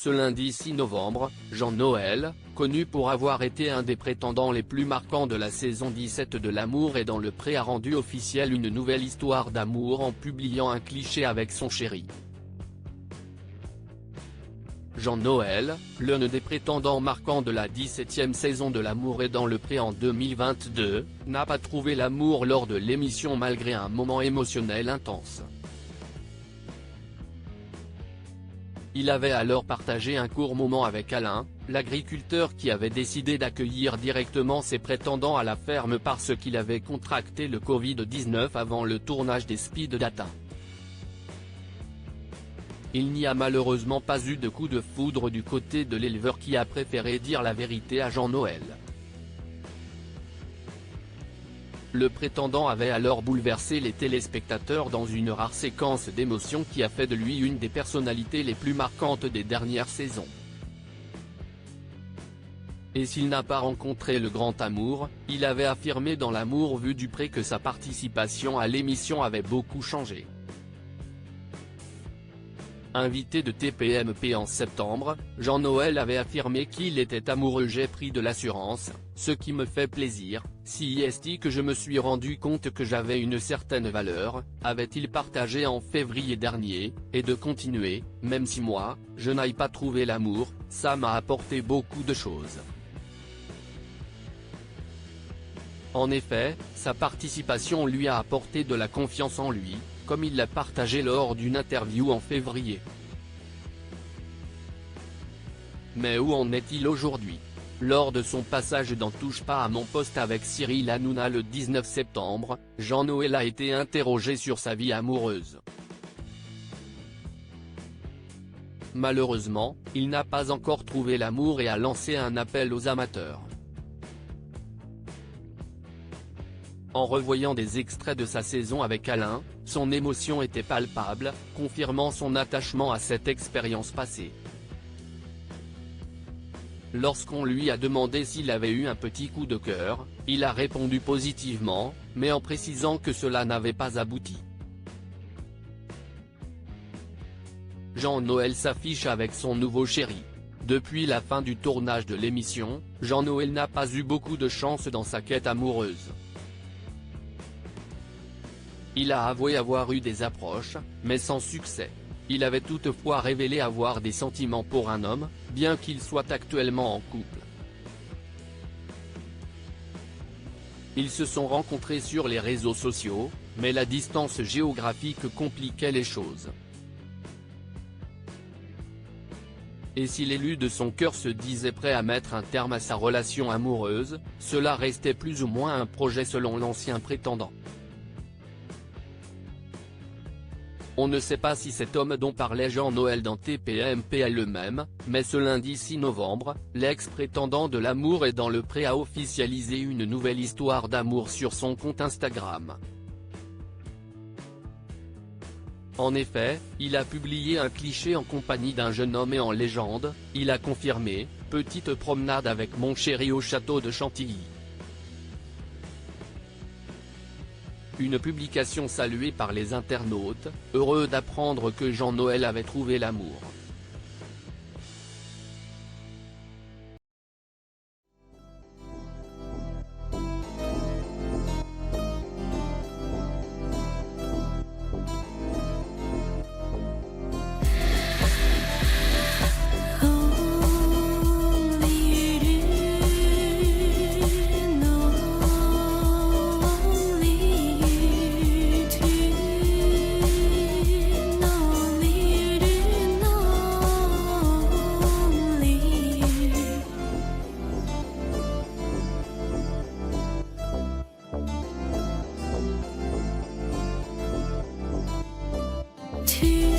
Ce lundi 6 novembre, Jean-Noël, connu pour avoir été un des prétendants les plus marquants de la saison 17 de L'amour est dans le pré a rendu officielle une nouvelle histoire d'amour en publiant un cliché avec son chéri. Jean-Noël, l'un des prétendants marquants de la 17e saison de L'amour est dans le pré en 2022, n'a pas trouvé l'amour lors de l'émission malgré un moment émotionnel intense. Il avait alors partagé un court moment avec Alain, l'agriculteur qui avait décidé d'accueillir directement ses prétendants à la ferme parce qu'il avait contracté le Covid-19 avant le tournage des Speed Data. Il n'y a malheureusement pas eu de coup de foudre du côté de l'éleveur qui a préféré dire la vérité à Jean-Noël. Le prétendant avait alors bouleversé les téléspectateurs dans une rare séquence d'émotions qui a fait de lui une des personnalités les plus marquantes des dernières saisons. Et s'il n'a pas rencontré le grand amour, il avait affirmé dans L'amour vu du pré que sa participation à l'émission avait beaucoup changé. Invité de TPMP en septembre, Jean-Noël avait affirmé qu'il était amoureux. J'ai pris de l'assurance, ce qui me fait plaisir, si est que je me suis rendu compte que j'avais une certaine valeur, avait-il partagé en février dernier, et de continuer, même si moi, je n'aille pas trouvé l'amour, ça m'a apporté beaucoup de choses. En effet, sa participation lui a apporté de la confiance en lui, comme il l'a partagé lors d'une interview en février. Mais où en est-il aujourd'hui? Lors de son passage dans Touche pas à mon poste avec Cyril Hanouna le 19 septembre, Jean-Noël a été interrogé sur sa vie amoureuse. Malheureusement, il n'a pas encore trouvé l'amour et a lancé un appel aux amateurs. En revoyant des extraits de sa saison avec Alain, son émotion était palpable, confirmant son attachement à cette expérience passée. Lorsqu'on lui a demandé s'il avait eu un petit coup de cœur, il a répondu positivement, mais en précisant que cela n'avait pas abouti. Jean-Noël s'affiche avec son nouveau chéri. Depuis la fin du tournage de l'émission, Jean-Noël n'a pas eu beaucoup de chance dans sa quête amoureuse. Il a avoué avoir eu des approches, mais sans succès. Il avait toutefois révélé avoir des sentiments pour un homme, bien qu'il soit actuellement en couple. Ils se sont rencontrés sur les réseaux sociaux, mais la distance géographique compliquait les choses. Et si l'élu de son cœur se disait prêt à mettre un terme à sa relation amoureuse, cela restait plus ou moins un projet selon l'ancien prétendant. On ne sait pas si cet homme dont parlait Jean-Noël dans TPMP est le même, mais ce lundi 6 novembre, l'ex-prétendant de L'amour est dans le pré a officialisé une nouvelle histoire d'amour sur son compte Instagram. En effet, il a publié un cliché en compagnie d'un jeune homme et en légende, il a confirmé « Petite promenade avec mon chéri au château de Chantilly ». Une publication saluée par les internautes, heureux d'apprendre que Jean-Noël avait trouvé l'amour. To